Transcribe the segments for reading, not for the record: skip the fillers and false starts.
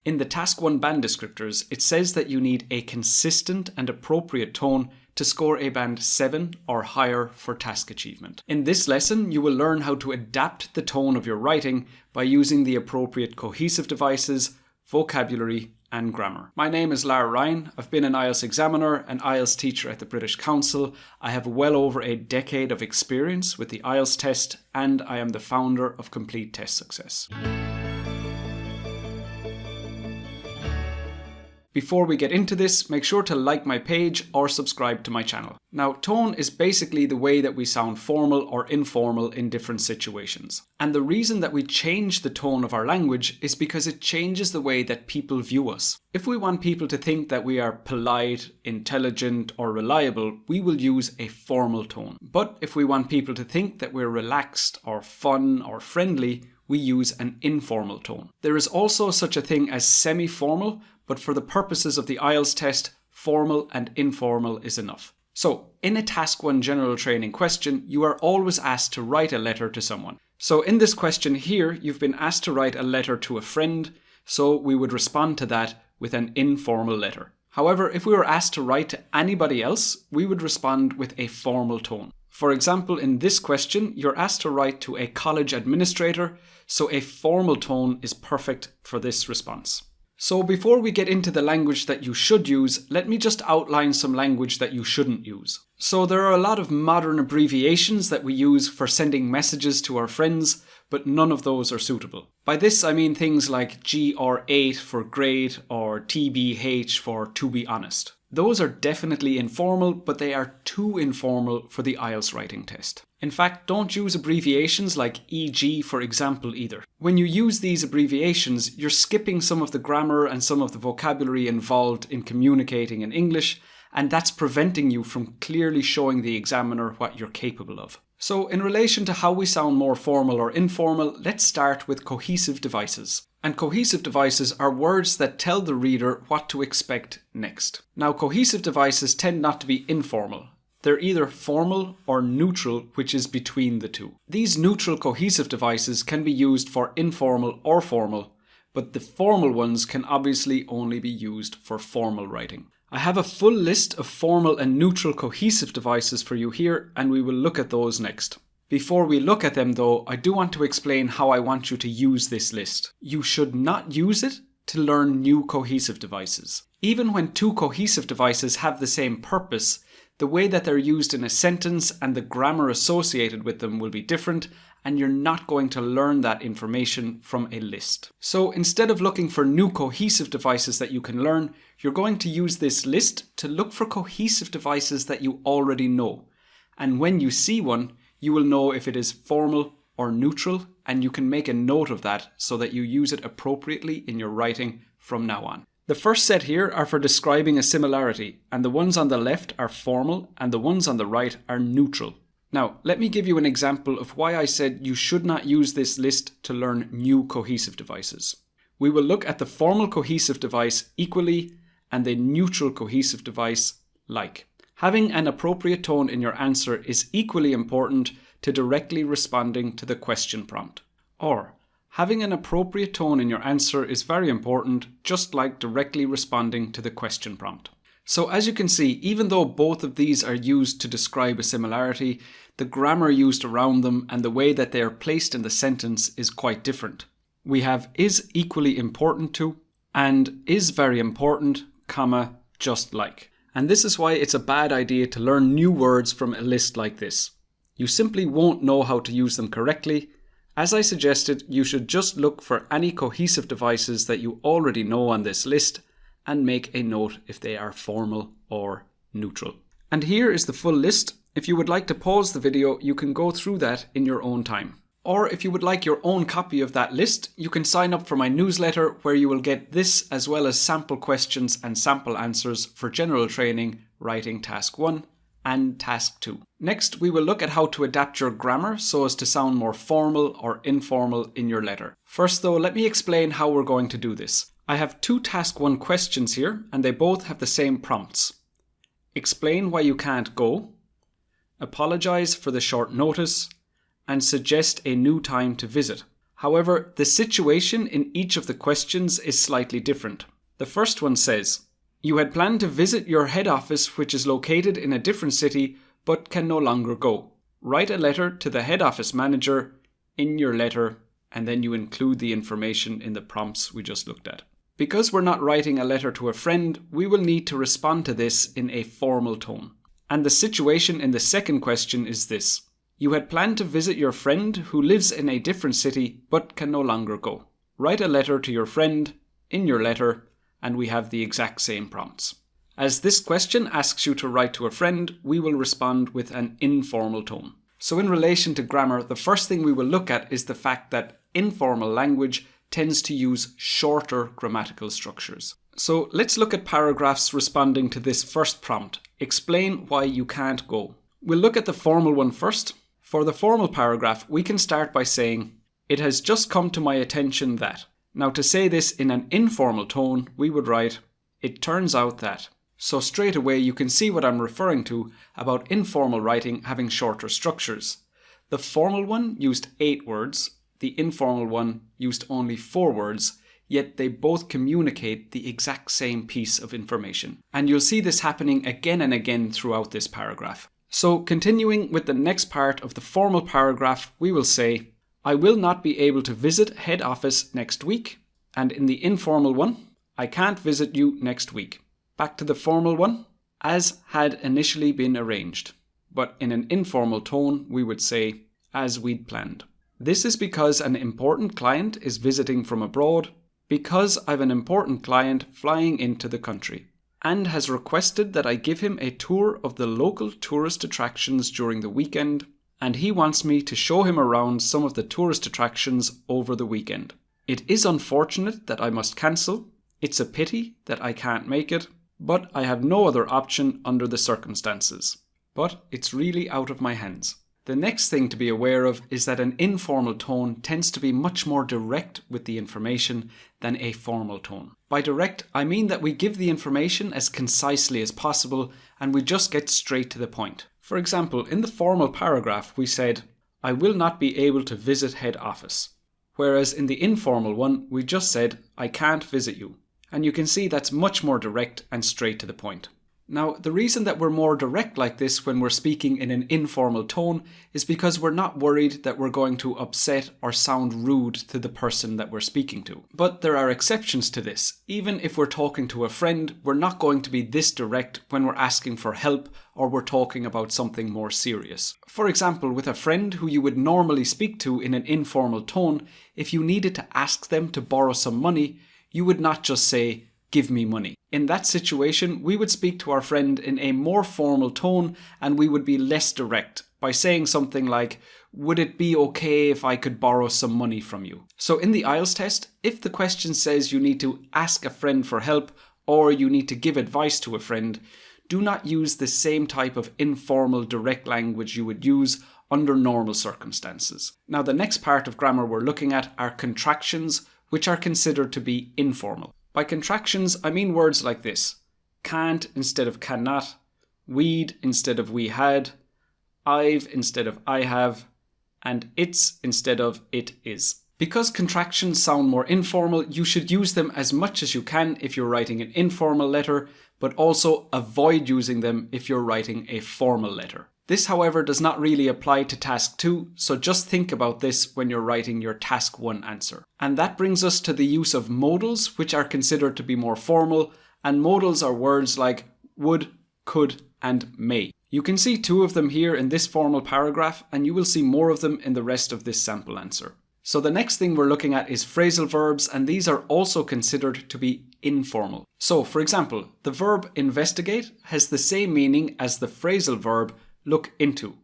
In the Task 1 band descriptors, it says that you need a consistent and appropriate tone to score a band 7 or higher for task achievement. In this lesson, you will learn how to adapt the tone of your writing by using the appropriate cohesive devices, vocabulary, and grammar. My name is Lara Ryan. I've been an IELTS examiner and IELTS teacher at the British Council. I have well over a decade of experience with the IELTS test, and I am the founder of Complete Test Success. Before we get into this, make sure to like my page or subscribe to my channel. Now, tone is basically the way that we sound formal or informal in different situations. And the reason that we change the tone of our language is because it changes the way that people view us. If we want people to think that we are polite, intelligent, or reliable, we will use a formal tone. But if we want people to think that we're relaxed or fun or friendly, we use an informal tone. There is also such a thing as semi-formal, but for the purposes of the IELTS test, formal and informal is enough. So, in a Task 1 general training question, you are always asked to write a letter to someone. So in this question here, you've been asked to write a letter to a friend, so we would respond to that with an informal letter. However, if we were asked to write to anybody else, we would respond with a formal tone. For example, in this question, you're asked to write to a college administrator, so a formal tone is perfect for this response. So before we get into the language that you should use, let me just outline some language that you shouldn't use. So there are a lot of modern abbreviations that we use for sending messages to our friends, but none of those are suitable. By this I mean things like GR8 for great or TBH for to be honest. Those are definitely informal, but they are too informal for the IELTS writing test. In fact, don't use abbreviations like EG for example either. When you use these abbreviations, you're skipping some of the grammar and some of the vocabulary involved in communicating in English, and that's preventing you from clearly showing the examiner what you're capable of. So in relation to how we sound more formal or informal, let's start with cohesive devices. And cohesive devices are words that tell the reader what to expect next. Now, cohesive devices tend not to be informal. They're either formal or neutral, which is between the two. These neutral cohesive devices can be used for informal or formal, but the formal ones can obviously only be used for formal writing. I have a full list of formal and neutral cohesive devices for you here, and we will look at those next. Before we look at them though, I do want to explain how I want you to use this list. You should not use it to learn new cohesive devices. Even when two cohesive devices have the same purpose, the way that they're used in a sentence and the grammar associated with them will be different, and you're not going to learn that information from a list. So instead of looking for new cohesive devices that you can learn, you're going to use this list to look for cohesive devices that you already know. And when you see one, you will know if it is formal or neutral, and you can make a note of that so that you use it appropriately in your writing from now on. The first set here are for describing a similarity, and the ones on the left are formal and the ones on the right are neutral. Now, let me give you an example of why I said you should not use this list to learn new cohesive devices. We will look at the formal cohesive device equally and the neutral cohesive device like. Having an appropriate tone in your answer is equally important to directly responding to the question prompt. Or, having an appropriate tone in your answer is very important, just like directly responding to the question prompt. So as you can see, even though both of these are used to describe a similarity, the grammar used around them and the way that they are placed in the sentence is quite different. We have is equally important to and is very important, comma, just like. And this is why it's a bad idea to learn new words from a list like this. You simply won't know how to use them correctly. As I suggested, you should just look for any cohesive devices that you already know on this list and make a note if they are formal or neutral. And here is the full list. If you would like to pause the video, you can go through that in your own time. Or if you would like your own copy of that list, you can sign up for my newsletter where you will get this as well as sample questions and sample answers for general training, writing task 1 and task 2. Next, we will look at how to adapt your grammar so as to sound more formal or informal in your letter. First though, let me explain how we're going to do this. I have two task 1 questions here and they both have the same prompts. Explain why you can't go, apologize for the short notice, and suggest a new time to visit. However, the situation in each of the questions is slightly different. The first one says, you had planned to visit your head office which is located in a different city but can no longer go. Write a letter to the head office manager in your letter, and then you include the information in the prompts we just looked at. Because we're not writing a letter to a friend, we will need to respond to this in a formal tone. And the situation in the second question is this. You had planned to visit your friend who lives in a different city but can no longer go. Write a letter to your friend in your letter, and we have the exact same prompts. As this question asks you to write to a friend, we will respond with an informal tone. So in relation to grammar, the first thing we will look at is the fact that informal language tends to use shorter grammatical structures. So let's look at paragraphs responding to this first prompt. Explain why you can't go. We'll look at the formal one first. For the formal paragraph, we can start by saying, it has just come to my attention that. Now to say this in an informal tone, we would write, it turns out that. So straight away you can see what I'm referring to about informal writing having shorter structures. The formal one used 8 words, the informal one used only 4 words, yet they both communicate the exact same piece of information. And you'll see this happening again and again throughout this paragraph. So continuing with the next part of the formal paragraph, we will say, I will not be able to visit head office next week. And in the informal one, I can't visit you next week. Back to the formal one, as had initially been arranged. But in an informal tone, we would say, as we'd planned. This is because an important client is visiting from abroad, because I've an important client flying into the country, and has requested that I give him a tour of the local tourist attractions during the weekend, and he wants me to show him around some of the tourist attractions over the weekend. It is unfortunate that I must cancel. It's a pity that I can't make it, but I have no other option under the circumstances. But it's really out of my hands. The next thing to be aware of is that an informal tone tends to be much more direct with the information than a formal tone. By direct, I mean that we give the information as concisely as possible and we just get straight to the point. For example, in the formal paragraph we said, I will not be able to visit head office. Whereas in the informal one, we just said, I can't visit you. And you can see that's much more direct and straight to the point. Now, the reason that we're more direct like this when we're speaking in an informal tone is because we're not worried that we're going to upset or sound rude to the person that we're speaking to. But there are exceptions to this. Even if we're talking to a friend, we're not going to be this direct when we're asking for help or we're talking about something more serious. For example, with a friend who you would normally speak to in an informal tone, if you needed to ask them to borrow some money, you would not just say, give me money. In that situation, we would speak to our friend in a more formal tone and we would be less direct by saying something like, would it be okay if I could borrow some money from you? So in the IELTS test, if the question says you need to ask a friend for help or you need to give advice to a friend, do not use the same type of informal direct language you would use under normal circumstances. Now the next part of grammar we're looking at are contractions, which are considered to be informal. By contractions, I mean words like this. Can't instead of cannot, we'd instead of we had, I've instead of I have, and it's instead of it is. Because contractions sound more informal, you should use them as much as you can if you're writing an informal letter, but also avoid using them if you're writing a formal letter. This, however, does not really apply to task 2, so just think about this when you're writing your task 1 answer. And that brings us to the use of modals, which are considered to be more formal, and modals are words like would, could, and may. You can see 2 of them here in this formal paragraph, and you will see more of them in the rest of this sample answer. So the next thing we're looking at is phrasal verbs, and these are also considered to be informal. So, for example, the verb investigate has the same meaning as the phrasal verb look into.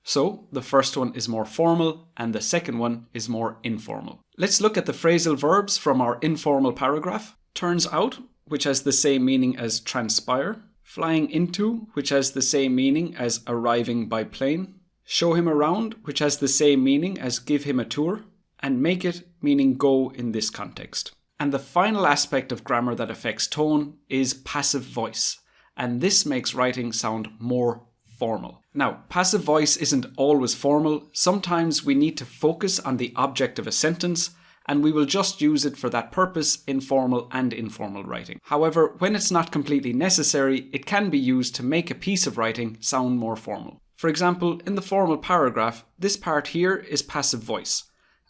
So the first one is more formal and the second one is more informal. Let's look at the phrasal verbs from our informal paragraph. Turns out, which has the same meaning as transpire. Flying into, which has the same meaning as arriving by plane. Show him around, which has the same meaning as give him a tour. And make it, meaning go in this context. And the final aspect of grammar that affects tone is passive voice. And this makes writing sound more formal. Now, passive voice isn't always formal. Sometimes we need to focus on the object of a sentence, and we will just use it for that purpose in formal and informal writing. However, when it's not completely necessary, it can be used to make a piece of writing sound more formal. For example, in the formal paragraph, this part here is passive voice,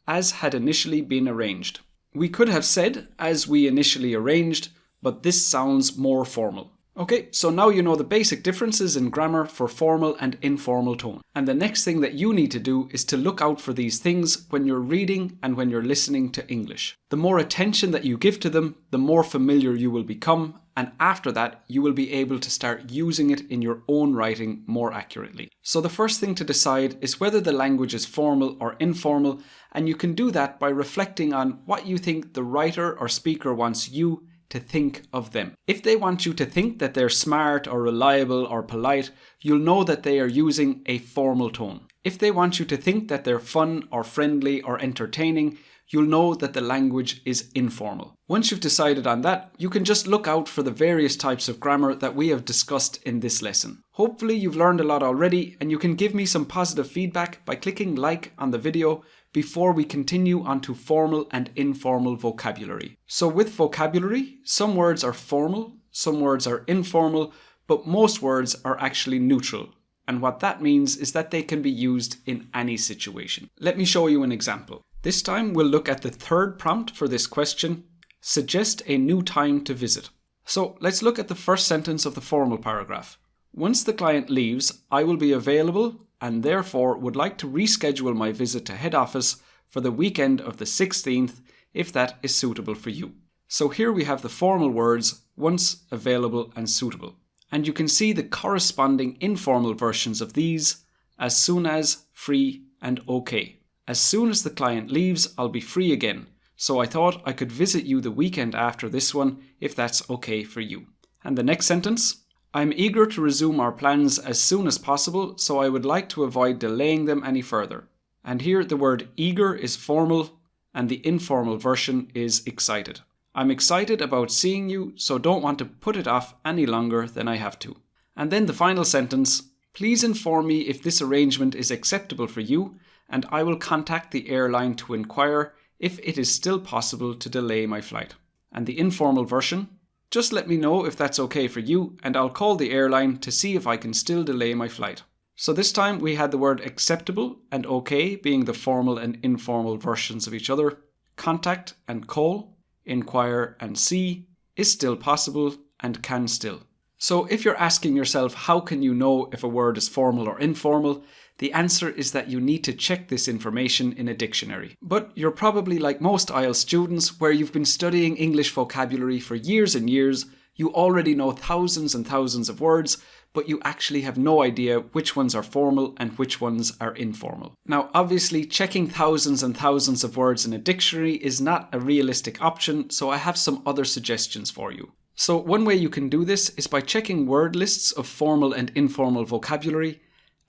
as had initially been arranged. We could have said, as we initially arranged, but this sounds more formal. Okay, so now you know the basic differences in grammar for formal and informal tone. And the next thing that you need to do is to look out for these things when you're reading and when you're listening to English. The more attention that you give to them, the more familiar you will become, and after that, you will be able to start using it in your own writing more accurately. So the first thing to decide is whether the language is formal or informal, and you can do that by reflecting on what you think the writer or speaker wants you to think of them. If they want you to think that they're smart or reliable or polite, you'll know that they are using a formal tone. If they want you to think that they're fun or friendly or entertaining, you'll know that the language is informal. Once you've decided on that, you can just look out for the various types of grammar that we have discussed in this lesson. Hopefully you've learned a lot already, and you can give me some positive feedback by clicking like on the video before we continue on to formal and informal vocabulary. So with vocabulary, some words are formal, some words are informal, but most words are actually neutral. And what that means is that they can be used in any situation. Let me show you an example. This time we'll look at the third prompt for this question. Suggest a new time to visit. So let's look at the first sentence of the formal paragraph. Once the client leaves, I will be available and therefore would like to reschedule my visit to head office for the weekend of the 16th if that is suitable for you. So here we have the formal words once, available and suitable. And you can see the corresponding informal versions of these: as soon as, free and okay. As soon as the client leaves, I'll be free again. So I thought I could visit you the weekend after this one if that's okay for you. And the next sentence: I'm eager to resume our plans as soon as possible, so I would like to avoid delaying them any further. And here the word eager is formal and the informal version is excited. I'm excited about seeing you, so don't want to put it off any longer than I have to. And then the final sentence: please inform me if this arrangement is acceptable for you, and I will contact the airline to inquire if it is still possible to delay my flight. And the informal version: just let me know if that's okay for you, and I'll call the airline to see if I can still delay my flight. So this time we had the word acceptable and okay being the formal and informal versions of each other. Contact and call, inquire and see, is still possible and can still. So if you're asking yourself how can you know if a word is formal or informal, the answer is that you need to check this information in a dictionary. But you're probably like most IELTS students, where you've been studying English vocabulary for years and years. You already know thousands and thousands of words, but you actually have no idea which ones are formal and which ones are informal. Now, obviously, checking thousands and thousands of words in a dictionary is not a realistic option, so I have some other suggestions for you. So one way you can do this is by checking word lists of formal and informal vocabulary.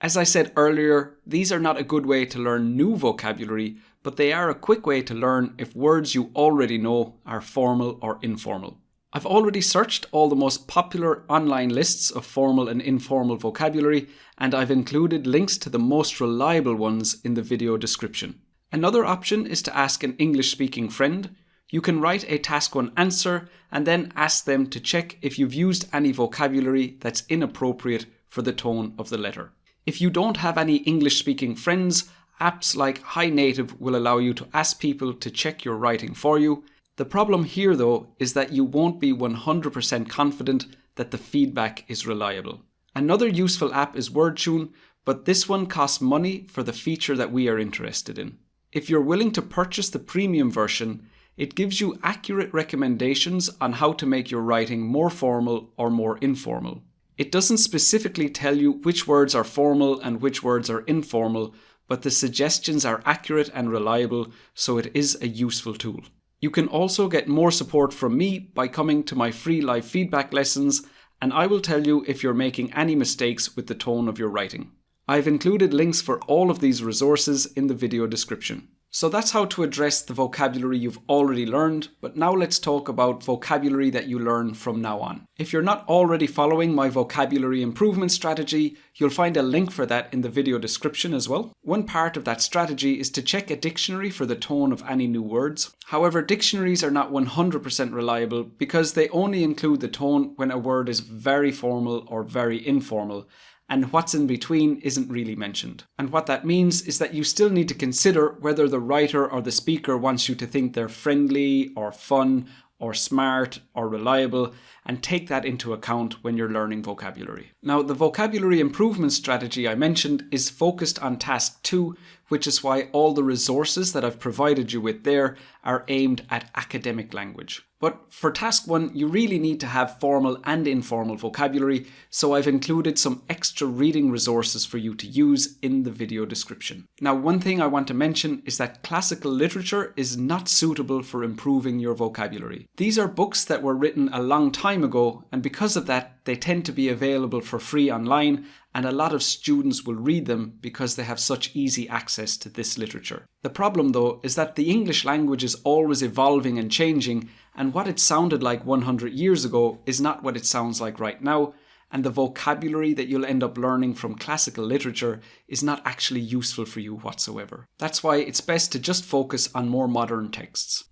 As I said earlier, these are not a good way to learn new vocabulary, but they are a quick way to learn if words you already know are formal or informal. I've already searched all the most popular online lists of formal and informal vocabulary, and I've included links to the most reliable ones in the video description. Another option is to ask an English-speaking friend. You can write a Task 1 answer and then ask them to check if you've used any vocabulary that's inappropriate for the tone of the letter. If you don't have any English-speaking friends, apps like Hi Native will allow you to ask people to check your writing for you. The problem here, though, is that you won't be 100% confident that the feedback is reliable. Another useful app is WordTune, but this one costs money for the feature that we are interested in. If you're willing to purchase the premium version, it gives you accurate recommendations on how to make your writing more formal or more informal. It doesn't specifically tell you which words are formal and which words are informal, but the suggestions are accurate and reliable, so it is a useful tool. You can also get more support from me by coming to my free live feedback lessons, and I will tell you if you're making any mistakes with the tone of your writing. I've included links for all of these resources in the video description. So that's how to address the vocabulary you've already learned, but now let's talk about vocabulary that you learn from now on. If you're not already following my vocabulary improvement strategy, you'll find a link for that in the video description as well. One part of that strategy is to check a dictionary for the tone of any new words. However, dictionaries are not 100% reliable because they only include the tone when a word is very formal or very informal, and what's in between isn't really mentioned. And what that means is that you still need to consider whether the writer or the speaker wants you to think they're friendly or fun or smart or reliable, and take that into account when you're learning vocabulary. Now, the vocabulary improvement strategy I mentioned is focused on task 2, which is why all the resources that I've provided you with there are aimed at academic language. But for task 1, you really need to have formal and informal vocabulary, so I've included some extra reading resources for you to use in the video description. Now, one thing I want to mention is that classical literature is not suitable for improving your vocabulary. These are books that were written a long time ago, and because of that, they tend to be available for free online, and a lot of students will read them because they have such easy access to this literature. The problem though is that the English language is always evolving and changing, and what it sounded like 100 years ago is not what it sounds like right now, and the vocabulary that you'll end up learning from classical literature is not actually useful for you whatsoever. That's why it's best to just focus on more modern texts.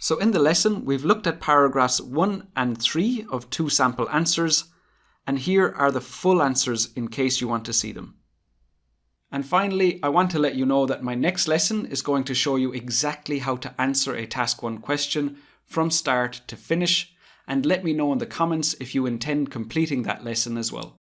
So in the lesson, we've looked at paragraphs 1 and 3 of 2 sample answers, and here are the full answers in case you want to see them. And finally, I want to let you know that my next lesson is going to show you exactly how to answer a task 1 question from start to finish, and let me know in the comments if you intend completing that lesson as well.